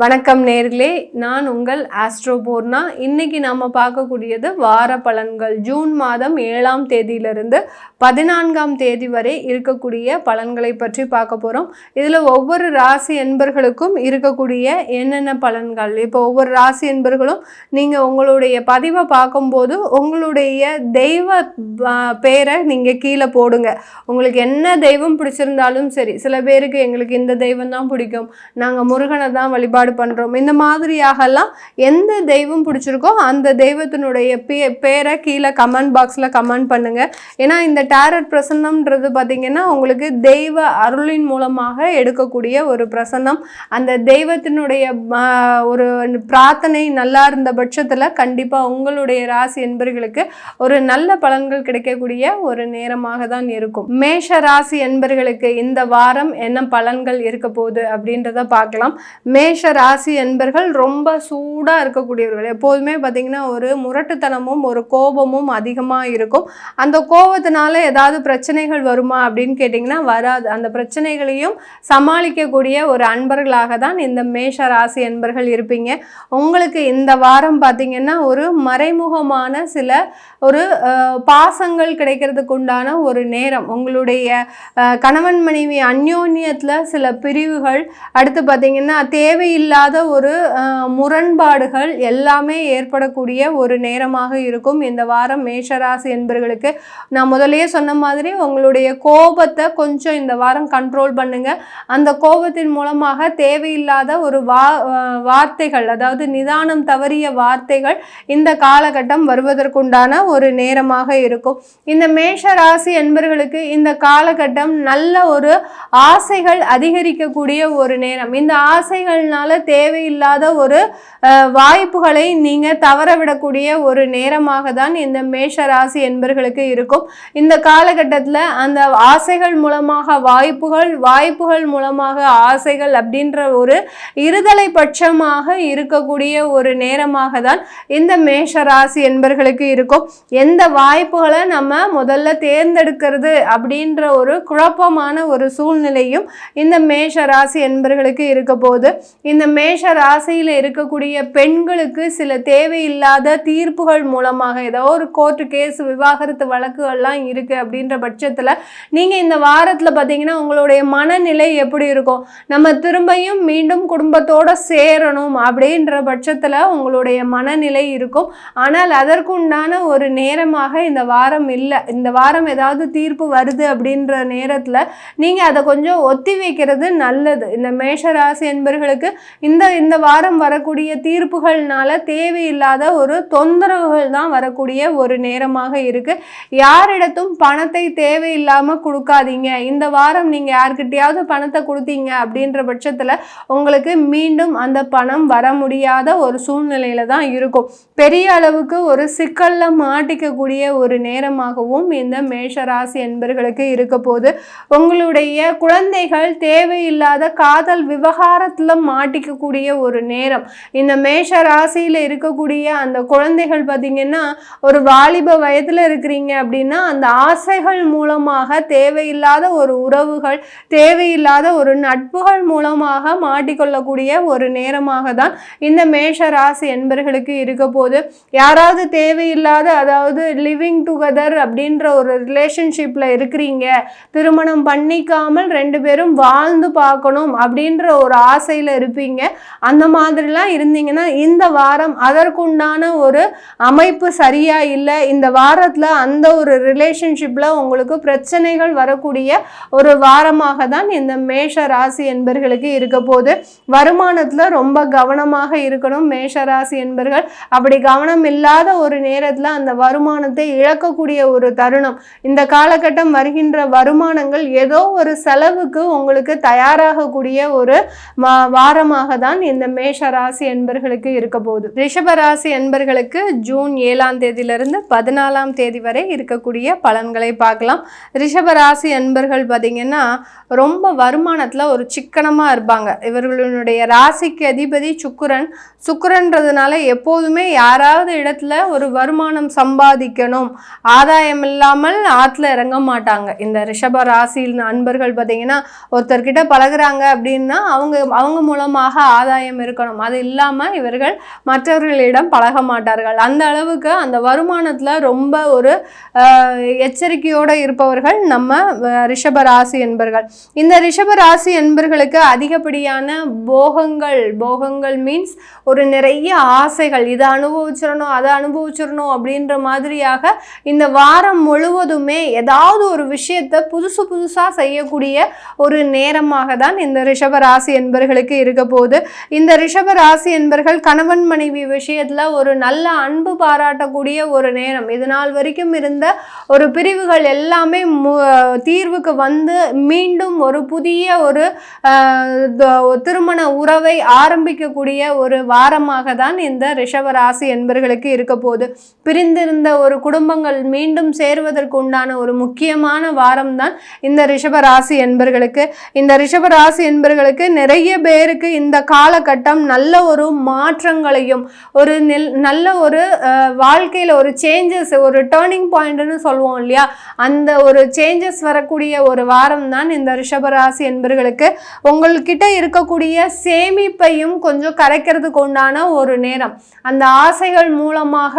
வணக்கம் நேர்களே, நான் உங்கள் ஆஸ்ட்ரோபூர்ணா. இன்னைக்கு நாம பார்க்கக்கூடியது வார பலன்கள். ஜூன் மாதம் 7ஆம் தேதியிலிருந்து 14ஆம் தேதி வரை இருக்கக்கூடிய பலன்களை பற்றி பார்க்க போகிறோம். இதில் ஒவ்வொரு ராசி என்பர்களுக்கும் இருக்கக்கூடிய என்னென்ன பலன்கள், இப்போ ஒவ்வொரு ராசி என்பர்களும் நீங்கள் உங்களுடைய பதிவை பார்க்கும்போது உங்களுடைய தெய்வ பேரை நீங்கள் கீழே போடுங்க. உங்களுக்கு என்ன தெய்வம் பிடிச்சிருந்தாலும் சரி, சில பேருக்கு எங்களுக்கு இந்த தெய்வம் தான் பிடிக்கும், நாங்கள் முருகனை தான் வழிபாடு பண்றோம், இந்த மாதிரியாகலாம் எந்த தெய்வம் பிடிச்சிருக்கோ அந்த தெய்வத்தினுடைய பேரை கீழே கமெண்ட் பாக்ஸ்ல கமெண்ட் பண்ணுங்க. ஏன்னா இந்த டாரட் பிரசன்னம்ன்றது பார்த்தீங்கன்னா உங்களுக்கு தெய்வ அருளின் மூலமாக எடுக்கக்கூடிய ஒரு பிரசன்னம். அந்த தெய்வத்தினுடைய ஒரு பிரார்த்தனை நல்லா இருந்த பட்சத்தில் கண்டிப்பாக உங்களுடைய ராசி என்பர்களுக்கு ஒரு நல்ல பலன்கள் கிடைக்கக்கூடிய ஒரு நேரமாக தான் இருக்கும். மேஷ ராசி என்பர்களுக்கு இந்த வாரம் என்ன பலன்கள் இருக்க போகுது அப்படின்றத பார்க்கலாம். மேஷ ராசி என்பர்கள் ரொம்ப சூடாக இருக்கக்கூடியவர்கள். எப்போதுமே பார்த்தீங்கன்னா ஒரு முரட்டுத்தனமும் ஒரு கோபமும் அதிகமாக இருக்கும். அந்த கோபத்தினால ஏதாவது பிரச்சனைகள் வருமா அப்படின்னு கேட்டிங்கன்னா வராது. அந்த பிரச்சனைகளையும் சமாளிக்கக்கூடிய ஒரு அன்பர்களாக தான் இந்த மேஷ ராசி என்பர்கள் இருப்பீங்க. உங்களுக்கு இந்த வாரம் பார்த்தீங்கன்னா ஒரு மறைமுகமான சில ஒரு பாசங்கள் கிடைக்கிறதுக்கு உண்டான ஒரு நேரம். உங்களுடைய கணவன் மனைவி அந்யோன்யத்தில் சில பிரிவுகள், அடுத்து பார்த்தீங்கன்னா தேவையில்லாத ஒரு முரண்பாடுகள் எல்லாமே ஏற்படக்கூடிய ஒரு நேரமாக இருக்கும் இந்த வாரம் மேஷராசி என்பர்களுக்கு. நான் முதலே சொன்ன மாதிரி உங்களுடைய கோபத்தை கொஞ்சம் இந்த வாரம் கண்ட்ரோல் பண்ணுங்க. அந்த கோபத்தின் மூலமாக தேவையில்லாத ஒரு வார்த்தைகள், அதாவது நிதானம் தவறிய வார்த்தைகள் இந்த காலகட்டம் வருவதற்குண்டான ஒரு நேரமாக இருக்கும். இந்த மேஷ ராசி என்பர்களுக்கு இந்த காலகட்டம் நல்ல ஒரு ஆசைகள் அதிகரிக்கக்கூடிய ஒரு நேரம். இந்த ஆசைகள்னால தேவையில்லாத ஒரு வாய்ப்புகளை நீங்க தவறவிடக்கூடிய ஒரு நேரமாக தான் இந்த மேஷ ராசி என்பர்களுக்கு இருக்கும். இந்த காலகட்டத்தில் அந்த ஆசைகள் மூலமாக வாய்ப்புகள் மூலமாக ஆசைகள் அப்படின்ற ஒரு இருதலை பட்சமாக இருக்கக்கூடிய ஒரு நேரமாக தான் இந்த மேஷ ராசி என்பர்களுக்கு இருக்கும். எந்த வாய்ப்புகளை நம்ம முதல்ல தேர்ந்தெடுக்கிறது அப்படின்ற ஒரு குழப்பமான ஒரு சூழ்நிலையும் இந்த மேஷ ராசி என்பர்களுக்கு இருக்க போது. இந்த மேஷ ராசியில் இருக்கக்கூடிய பெண்களுக்கு சில தேவையில்லாத தீர்ப்புகள் மூலமாக ஏதோ ஒரு கோர்ட்டு கேஸ், விவாகரத்து வழக்குகள்லாம் இருக்கு அப்படின்ற பட்சத்தில் நீங்க இந்த வாரத்தில் பார்த்தீங்கன்னா உங்களுடைய மனநிலை எப்படி இருக்கும், நம்ம திரும்பியும் மீண்டும் குடும்பத்தோட சேரணும் அப்படின்ற பட்சத்தில் உங்களுடைய மனநிலை இருக்கும். ஆனால் அதற்குண்டான ஒரு நேரமாக இந்த வாரம் இல்லை. இந்த வாரம் ஏதாவது தீர்ப்பு வருது அப்படின்ற நேரத்தில் நீங்கள் அதை கொஞ்சம் ஒத்தி வைக்கிறது நல்லது. இந்த மேஷ ராசி என்பர்களுக்கு இந்த வாரம் வரக்கூடிய தீர்ப்புகள்னால தேவையில்லாத ஒரு தொந்தரவுகள் தான் வரக்கூடிய ஒரு நேரமாக இருக்கு. யாரிடத்தும் பணத்தை தேவையில்லாம கொடுக்காதீங்க. இந்த வாரம் நீங்க யார்கிட்டயாவது பணத்தை கொடுத்தீங்க அப்படின்ற பட்சத்துல உங்களுக்கு மீண்டும் அந்த பணம் வர முடியாத ஒரு சூழ்நிலையில தான் இருக்கும். பெரிய அளவுக்கு ஒரு சிக்கல்ல மாட்டிக்கக்கூடிய ஒரு நேரமாகவும் இந்த மேஷ ராசி என்பர்களுக்கு இருக்க போது. உங்களுடைய குழந்தைகள் தேவையில்லாத காதல் விவகாரத்துல மாட்டிக்கக்கூடிய ஒரு நேரம். இந்த மேஷ ராசியில இருக்கக்கூடிய அந்த குழந்தைகள் பார்த்தீங்கன்னா ஒரு வாலிப வயதுல இருக்கிறீங்க அப்படின்னா அந்த ஆசைகள் மூலமாக தேவையில்லாத ஒரு உறவுகள், தேவையில்லாத ஒரு நட்புகள் மூலமாக மாட்டிக்கொள்ளக்கூடிய ஒரு நேரமாக தான் இந்த மேஷ ராசி என்பர்களுக்கு இருக்க போது. யாராவது தேவையில்லாத, அதாவது லிவிங் டுகெதர் அப்படின்ற ஒரு ரிலேஷன்ஷிப்ல இருக்கிறீங்க, திருமணம் பண்ணிக்காமல் 2 பேரும் வாழ்ந்து பார்க்கணும் அப்படின்ற ஒரு ஆசையில இருப்பீங்க. அந்த மாதிரிலாம் இருந்தீங்கன்னா இந்த வாரம் அதற்குண்டான ஒரு அமைப்பு சரியா இல்லை. இந்த வாரத்தில் அந்த ஒரு ரிலேஷன்ஷிப்ல உங்களுக்கு பிரச்சனைகள் வரக்கூடிய ஒரு வாரமாக தான் இந்த மேஷ ராசி என்பர்களுக்கு இருக்க போது. வருமானத்துல ரொம்ப கவனமாக இருக்கணும் மேஷ ராசி என்பர்கள். அப்படி கவனம் இல்லாத ஒரு நேரத்தில் அந்த வருமானத்தை இழக்கக்கூடிய ஒரு தருணம். இந்த காலகட்டம் வருகின்ற வருமானங்கள் ஏதோ ஒரு செலவுக்கு உங்களுக்கு தயாராகக்கூடிய ஒரு வாரமாக தான் இந்த மேஷ ராசி என்பர்களுக்கு இருக்க போகுது. ரிஷப ராசி என்பர்களுக்கு ஜூன் 7ஆம் தேதியிலிருந்து 14ஆம் தேதி வரை இருக்கக்கூடிய பலன்களை பார்க்கலாம். ரிஷப ராசி என்பர்கள் பார்த்தீங்கன்னா ரொம்ப வருமானத்தில் ஒரு சிக்கனமாக இருப்பாங்க. இவர்களுடைய ராசிக்கு அதிபதி சுக்கிரன்றதுனால எப்போதுமே யாராவது இடத்துல ஒரு வருமானம் சம்பாதிக்கணும், ஆதாயம் இல்லாமல் ஆற்றுல இறங்க மாட்டாங்க. இந்த ரிஷப ராசியில் அன்பர்கள் பார்த்தீங்கன்னா ஒருத்தர்கிட்ட பழகுறாங்க அப்படின்னா அவங்க மூலமாக கண்டிப்பாக ஆதாயம் இருக்கணும். அது இல்லாமல் இவர்கள் மற்றவர்களிடம் பழக மாட்டார்கள். அந்த அளவுக்கு அந்த வருமானத்தில் ரொம்ப ஒரு எச்சரிக்கையோடு இருப்பவர்கள் நம்ம ரிஷபராசி என்பர்கள். இந்த ரிஷபராசி என்பர்களுக்கு அதிகப்படியான போகங்கள் மீன்ஸ் ஒரு நிறைய ஆசைகள், இதை அனுபவிச்சிடணும் அதை அனுபவிச்சிடணும் அப்படின்ற மாதிரியாக இந்த வாரம் முழுவதுமே ஏதாவது ஒரு விஷயத்தை புதுசாக செய்யக்கூடிய ஒரு நேரமாக தான் இந்த ரிஷபராசி என்பர்களுக்கு இருக்க போகுது. இந்த ரிஷபராசி என்பர்கள் கணவன் மனைவி விஷயத்துல ஒரு நல்ல அன்பு பாராட்டக்கூடிய ஒரு நேரம். இது நாள் வரைக்கும் இருந்த ஒரு பிரிவுகள் எல்லாமே தீர்வுக்கு வந்து மீண்டும் ஒரு புதிய ஒரு திருமண உறவை ஆரம்பிக்கக்கூடிய ஒரு வாரமாக தான் இந்த ரிஷபராசி என்பர்களுக்கு இருக்க போகுது. பிரிந்திருந்த ஒரு குடும்பங்கள் மீண்டும் சேர்வதற்கு உண்டான ஒரு முக்கியமான வாரம் தான் இந்த ரிஷபராசி என்பர்களுக்கு. இந்த ரிஷபராசி என்பர்களுக்கு நிறைய பேருக்கு இந்த காலகட்டம் நல்ல ஒரு மாற்றங்களையும் ஒரு நல்ல ஒரு வாழ்க்கையில் ஒரு சேஞ்சஸ், ஒரு டேர்னிங் பாயிண்ட்னு சொல்லுவோம் இல்லையா, அந்த ஒரு சேஞ்சஸ் வரக்கூடிய ஒரு வாரம் தான் இந்த ரிஷபராசி என்பர்களுக்கு. உங்கள்கிட்ட இருக்கக்கூடிய சேமிப்பையும் கொஞ்சம் கரைக்கிறதுக்கு உண்டான ஒரு நேரம். அந்த ஆசைகள் மூலமாக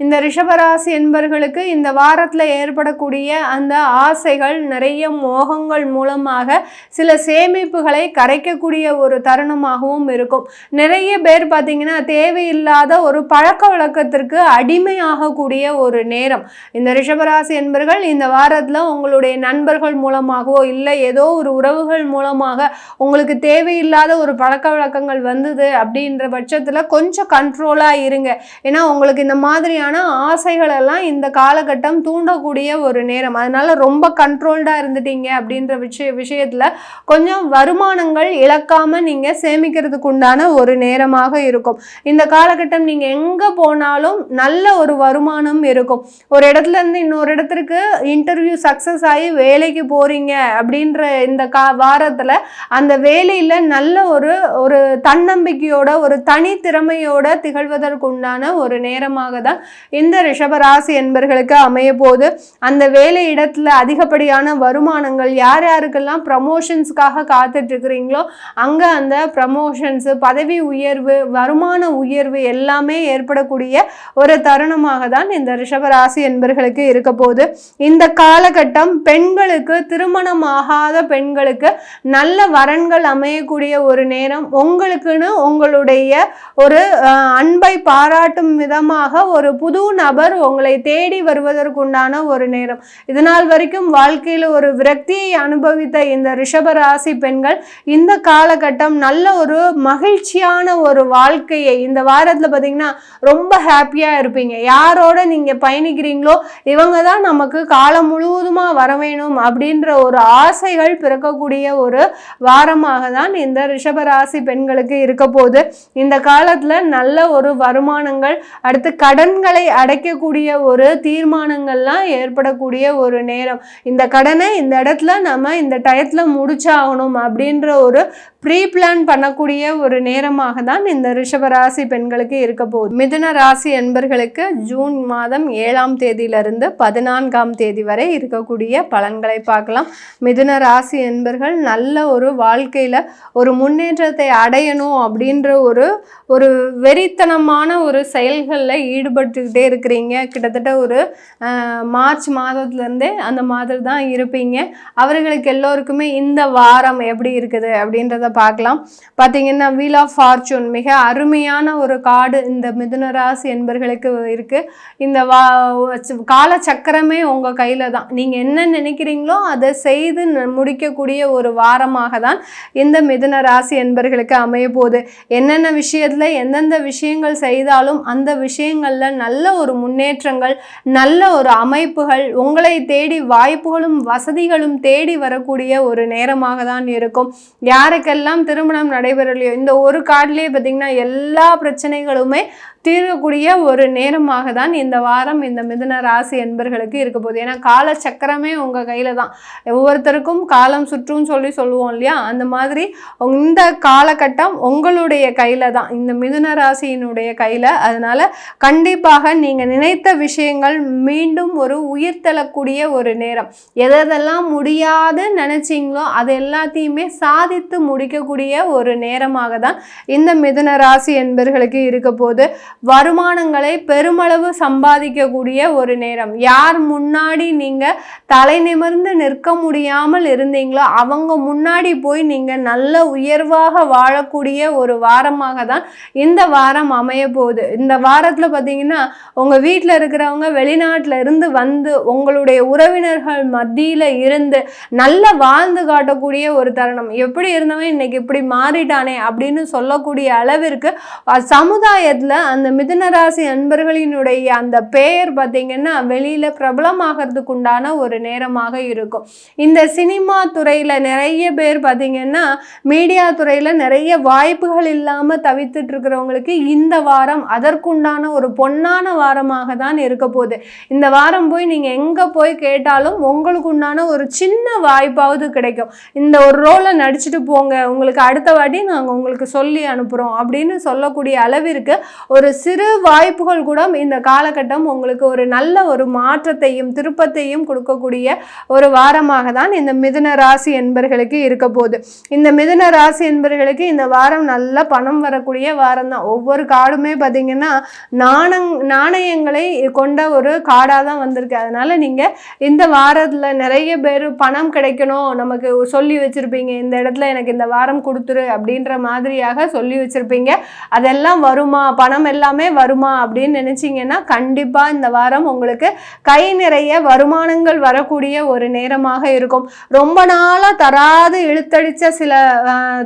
இந்த ரிஷபராசி என்பர்களுக்கு இந்த வாரத்தில் ஏற்படக்கூடிய அந்த ஆசைகள் நிறைய மோகங்கள் மூலமாக சில சேமிப்புகளை கரைக்கக்கூடிய ஒரு தருணமாகவும் இருக்கும். நிறைய பேர் பார்த்தீங்கன்னா தேவையில்லாத ஒரு பழக்க வழக்கத்திற்கு அடிமையாகக்கூடிய ஒரு நேரம். இந்த ரிஷபராசி என்பர்கள் இந்த வாரத்தில் உங்களுடைய நண்பர்கள் மூலமாகவோ இல்லை ஏதோ ஒரு உறவுகள் மூலமாக உங்களுக்கு தேவையில்லாத ஒரு பழக்க வழக்கங்கள் வந்தது அப்படின்ற பட்சத்தில் கொஞ்சம் கண்ட்ரோலாக இருங்க. ஏன்னா உங்களுக்கு இந்த மாதிரியான ஆசைகள் எல்லாம் இந்த காலகட்டம் தூண்டக்கூடிய ஒரு நேரம். அதனால ரொம்ப கண்ட்ரோல்டாக இருந்துட்டீங்க அப்படின்ற விஷயத்தில் கொஞ்சம் வருமானங்கள் இழக்காம நீங்கள் சேமிக்கிறதுக்கு உண்டான ஒரு நேரமாக இருக்கும். இந்த காலகட்டம் நீங்கள் எங்கே போனாலும் நல்ல ஒரு வருமானம் இருக்கும். ஒரு இடத்துல இருந்து இன்னொரு இடத்திற்கு இன்டர்வியூ சக்ஸஸ் ஆகி வேலைக்கு போகிறீங்க அப்படின்ற இந்த வாரத்தில் அந்த வேலையில் நல்ல ஒரு தன்னம்பிக்கையோட ஒரு தனித்திறமையோட திகழ்வதற்கு உண்டான ஒரு நேரமாக தான் இந்த ரிஷபராசி என்பர்களுக்கு அமைய போது. அந்த வேலை இடத்துல அதிகப்படியான வருமானங்கள், யார் யாருக்கெல்லாம் ப்ரமோஷன்ஸ்க்காக காத்துட்டு இருக்கிறீங்களோ அங்கே அந்த ப்ரமோஷன்ஸு, பதவி உயர்வு, வருமான உயர்வு எல்லாமே ஏற்படக்கூடிய ஒரு தருணமாக தான் இந்த ரிஷபராசி என்பர்களுக்கு இருக்க போது. இந்த காலகட்டம் பெண்களுக்கு, திருமணமாகாத பெண்களுக்கு நல்ல வரன்கள் அமையக்கூடிய ஒரு நேரம். உங்களுக்குன்னு உங்களுடைய ஒரு அன்பை பாராட்டும் விதமாக ஒரு புது நபர் உங்களை தேடி வருவதற்குண்டான ஒரு நேரம். இதனால் வரைக்கும் வாழ்க்கையில் ஒரு விரக்தியை அனுபவித்த இந்த ரிஷபராசி பெண்கள் இந்த காலகட்டம் நல்ல ஒரு மகிழ்ச்சியான ஒரு வாழ்க்கையை இந்த வாரத்தில் பார்த்தீங்கன்னா ரொம்ப ஹாப்பியாக இருப்பீங்க. யாரோட நீங்கள் பயணிக்கிறீங்களோ இவங்க தான் நமக்கு காலம் முழுவதுமாக வர வேணும் அப்படின்ற ஒரு ஆசைகள் பிறக்கக்கூடிய ஒரு வாரமாக தான் இந்த ரிஷபராசி பெண்களுக்கு இருக்க போது. இந்த காலத்தில் நல்ல ஒரு வருமானங்கள், அடுத்து கடன்களை அடைக்கக்கூடிய ஒரு தீர்மானங்கள்லாம் ஏற்படக்கூடிய ஒரு நேரம். இந்த கடனை இந்த இடத்துல நம்ம இந்த டயத்தில் முடிச்சாகணும் அப்படின்ற ஒரு ப்ரீ பிளான் பண்ணக்கூடிய ஒரு நேரமாக தான் இந்த ரிஷபராசி பெண்களுக்கு இருக்க போகுது. மிதுன ராசி என்பர்களுக்கு ஜூன் மாதம் 7ஆம் தேதியிலிருந்து 14ஆம் தேதி வரை இருக்கக்கூடிய பலன்களை பார்க்கலாம். மிதுன ராசி என்பர்கள் நல்ல ஒரு வாழ்க்கையில் ஒரு முன்னேற்றத்தை அடையணும் அப்படின்ற ஒரு வெறித்தனமான ஒரு செயல்களில் ஈடுபட்டுக்கிட்டே இருக்கிறீங்க. கிட்டத்தட்ட ஒரு மார்ச் மாதத்துலேருந்தே அந்த மாதிரி தான் இருப்பீங்க. அவர்களுக்கு எல்லோருக்குமே இந்த வாரம் எப்படி இருக்குது அப்படின்றத பார்க்கலாம். பார்த்தீங்கன்னா வீல் ஆஃப் ஃபார்ச்சூன் மிக அருமையான ஒரு கார்டு இந்த மிதுன ராசி என்பர்களுக்கு இருக்குது. இந்த காலச்சக்கரமே உங்கள் கையில் தான். நீங்கள் என்ன நினைக்கிறீங்களோ அதை செய்து முடிக்கக்கூடிய ஒரு வாரமாக தான் இந்த மிதுன ராசி என்பர்களுக்கு அமைய போகுது. என்னென்ன விஷயத்தில் எந்தெந்த விஷயங்கள் செய்தாலும் அந்த விஷயங்களில் நல்ல ஒரு முன்னேற்றங்கள், நல்ல ஒரு அமைப்புகள், உங்களை தேடி வாய்ப்புகளும் வசதிகளும் தேடி வரக்கூடிய ஒரு நேரமாக தான் இருக்கும். யாருக்கெல்லாம் திருமணம் நடைபெறலையோ இந்த ஒரு கார்டிலே பார்த்தீங்கன்னா எல்லா பிரச்சனைகளுமே தீர்க்கக்கூடிய ஒரு நேரமாக தான் இந்த வாரம் இந்த மிதுன ராசி என்பர்களுக்கு இருக்க போகுது. ஏன்னா கால சக்கரமே உங்கள் கையில் தான். ஒவ்வொருத்தருக்கும் காலம் சுற்றும் சொல்லுவோம் இல்லையா, அந்த மாதிரி இந்த காலகட்டம் உங்களுடைய கையில் தான், இந்த மிதுன ராசியினுடைய கையில். அதனால் கண்டிப்பாக நீங்கள் நினைத்த விஷயங்கள் மீண்டும் ஒரு உயிர் தள்ளக்கூடிய ஒரு நேரம். எதெல்லாம் முடியாது நினச்சிங்களோ அது எல்லாத்தையுமே சாதித்து முடிக்கக்கூடிய ஒரு நேரமாக தான் இந்த மிதுன ராசி என்பர்களுக்கு இருக்க போது. வருமானங்களை பெருமளவு சம்பாதிக்கக்கூடிய ஒரு நேரம். யார் முன்னாடி நீங்கள் தலை நிமிர்ந்து நிற்க முடியாமல் இருந்தீங்களோ அவங்க முன்னாடி போய் நீங்கள் நல்ல உயர்வாக வாழக்கூடிய ஒரு வாரமாக தான் இந்த வாரம் அமைய போகுது. இந்த வாரத்தில் பார்த்தீங்கன்னா உங்கள் வீட்டில் இருக்கிறவங்க வெளிநாட்டில் இருந்து வந்து உங்களுடைய உறவினர்கள் மத்தியில் இருந்து நல்ல வாழ்ந்து காட்டக்கூடிய ஒரு தருணம். எப்படி இருந்தவன் இன்னைக்கு இப்படி மாறிட்டானே அப்படின்னு சொல்லக்கூடிய அளவிற்கு சமுதாயத்தில் அந்த மிதுனராசி அன்பர்களினுடைய அந்த பெயர் பார்த்தீங்கன்னா வெளியில் பிரபலமாகிறதுக்கு உண்டான ஒரு நேரமாக இருக்கும். இந்த சினிமா துறையில் நிறைய பேர் பார்த்தீங்கன்னா மீடியா துறையில் நிறைய வாய்ப்புகள் இல்லாமல் தவித்துட்டு இருக்கிறவங்களுக்கு இந்த வாரம் அதற்குண்டான ஒரு பொன்னான வாரமாக தான் இருக்க போகுது. இந்த வாரம் போய் நீங்கள் எங்கே போய் கேட்டாலும் உங்களுக்கு உண்டான ஒரு சின்ன வாய்ப்பாவது கிடைக்கும். இந்த ஒரு ரோலை நடிச்சுட்டு போங்க, உங்களுக்கு அடுத்த வாட்டி நாங்கள் உங்களுக்கு சொல்லி அனுப்புகிறோம் அப்படின்னு சொல்லக்கூடிய அளவிற்கு ஒரு சிறு வாய்ப்புகள் கூட இந்த காலகட்டம் உங்களுக்கு ஒரு நல்ல ஒரு மாற்றத்தையும் திருப்பத்தையும் கொடுக்கக்கூடிய ஒரு வாரமாக தான் இந்த மிதுன ராசி என்பர்களுக்கு இருக்க போகுது. இந்த மிதுன ராசி என்பர்களுக்கு இந்த வாரம் நல்ல பணம் வரக்கூடிய வாரம் தான். ஒவ்வொரு கார்டுமே பார்த்தீங்கன்னா நாணயங்களை கொண்ட ஒரு கார்டாக தான் வந்திருக்கு. அதனால நீங்கள் இந்த வாரத்தில் நிறைய பேர் பணம் கிடைக்கணும் நமக்கு சொல்லி வச்சுருப்பீங்க, இந்த இடத்துல எனக்கு இந்த வாரம் கொடுத்துரு அப்படின்ற மாதிரியாக சொல்லி வச்சுருப்பீங்க. அதெல்லாம் வருமா, பணம் எல்லாமே வருமா அப்படின்னு நினச்சிங்கன்னா கண்டிப்பாக இந்த வாரம் உங்களுக்கு கை நிறைய வருமானங்கள் வரக்கூடிய ஒரு நேரமாக இருக்கும். ரொம்ப நாளாக தராது இழுத்தடித்த சில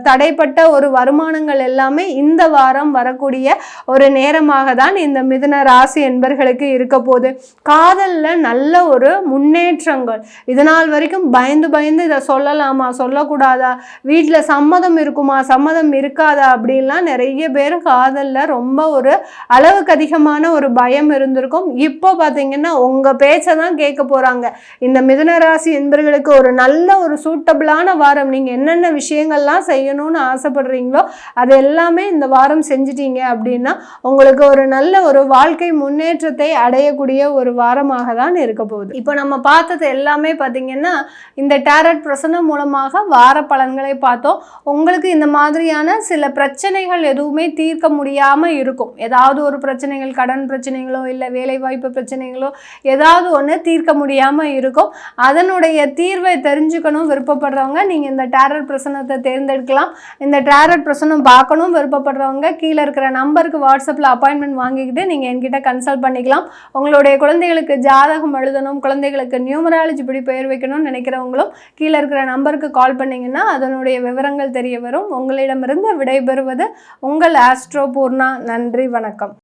தடைப்பட்ட ஒரு வருமானங்கள் எல்லாமே இந்த வாரம் வரக்கூடிய ஒரு நேரமாக தான் இந்த மிதுன ராசி என்பர்களுக்கு இருக்க போகுது. காதலில் நல்ல ஒரு முன்னேற்றங்கள். இதனால் வரைக்கும் பயந்து இதை சொல்லலாமா சொல்லக்கூடாதா, வீட்டில் சம்மதம் இருக்குமா சம்மதம் இருக்காதா அப்படின்லாம் நிறைய பேர் காதலில் ரொம்ப ஒரு அளவுக்கு அதிகமான ஒரு பயம் இருந்திருக்கும். இப்போ பார்த்தீங்கன்னா உங்கள் பேச்சை தான் கேட்க போகிறாங்க. இந்த மிதுன ராசி என்பர்களுக்கு ஒரு நல்ல ஒரு சூட்டபிளான வாரம். நீங்கள் என்னென்ன விஷயங்கள்லாம் செய்யணும்னு ஆசைப்படுறீங்களோ அது எல்லாமே இந்த வாரம் செஞ்சிட்டீங்க அப்படின்னா உங்களுக்கு ஒரு நல்ல ஒரு வாழ்க்கை முன்னேற்றத்தை அடையக்கூடிய ஒரு வாரமாக தான் இருக்க போகுது. இப்போ நம்ம பார்த்தது எல்லாமே பார்த்தீங்கன்னா இந்த டேரட் பிரசனம் மூலமாக வார பலன்களை பார்த்தோம். உங்களுக்கு இந்த மாதிரியான சில பிரச்சனைகள் எதுவுமே தீர்க்க முடியாமல் இருக்கும். ஏதாவது ஒரு பிரச்சனைகள், கடன் பிரச்சனைகளோ இல்லை வேலைவாய்ப்பு பிரச்சனைகளோ ஏதாவது ஒன்று தீர்க்க முடியாமல் இருக்கும். அதனுடைய தீர்வை தெரிஞ்சுக்கணும் விருப்பப்படுறவங்க நீங்கள் இந்த டேரட் பிரசனத்தை தேர்ந்தெடுக்கலாம். இந்த டேரட் பிரசனம் பார்க்கணும் விருப்பப்படுறவங்க கீழே இருக்கிற நம்பருக்கு வாட்ஸ்அப்பில் அப்பாயின்மெண்ட் வாங்கிக்கிட்டு நீங்கள் என்கிட்ட கன்சல்ட் பண்ணிக்கலாம். உங்களுடைய குழந்தைகளுக்கு ஜாதகம் எழுதணும், குழந்தைகளுக்கு நியூமராலஜி இப்படி பெயர் வைக்கணும்னு நினைக்கிறவங்களும் கீழே இருக்கிற நம்பருக்கு கால் பண்ணிங்கன்னா அதனுடைய விவரங்கள் தெரிய வரும். உங்களிடமிருந்து விடைபெறுவது உங்கள் ஆஸ்ட்ரோ பூர்ணா. நன்றி, வணக்கம்.